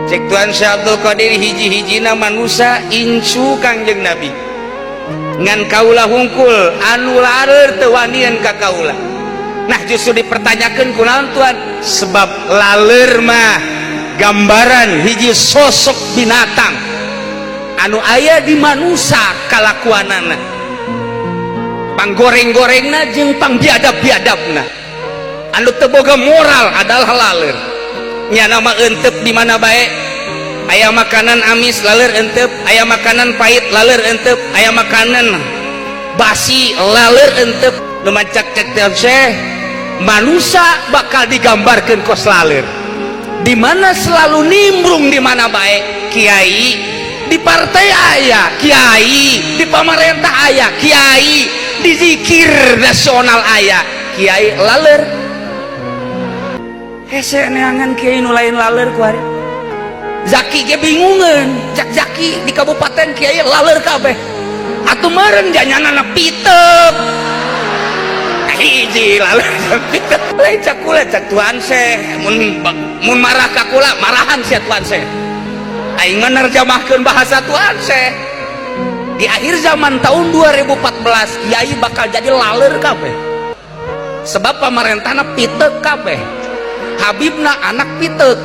cek Tuhan Syekh Abdul Qadir hiji-hijina manusia insu Kangjeng Nabi ngan kaula hungkul anu laler teu wanian ka kaula. Nah justru dipertanyakan kunaon Tuhan, sebab laler mah gambaran hiji sosok binatang anu aya di manusia kalakuanana, panggoreng-gorengna jeung pangbiadab-biadabna, anu teu boga moral adalah laler. Nya nama entep di mana bae, aya makanan amis laler entep, aya makanan pahit laler entep, aya makanan basi laler entep. Lumacak cek Syekh, manusia bakal digambarkan kos laler, di mana selalu nimbrung di mana bae. Kiai di partai aya kiai, di pemerintah aya kiai, di zikir nasional aya kiai laler. Hese neangan kiai nu lain laler ku hari. Zaki ge bingungan, cak Zaki di kabupaten kiai laler kabeh. Atuh meureun janyanana piteup. Hiji laler piteup. Lain cak kula cak Tuhan Syekh, mun marah ka kula marahan sia Tuhan Syekh. Aing menerjemahkeun bahasa Tuhan Syekh. Di akhir zaman tahun 2014 kiai bakal jadi laler kabeh. Sebab pemerintahna piteup kabeh. Habibna anak pitek.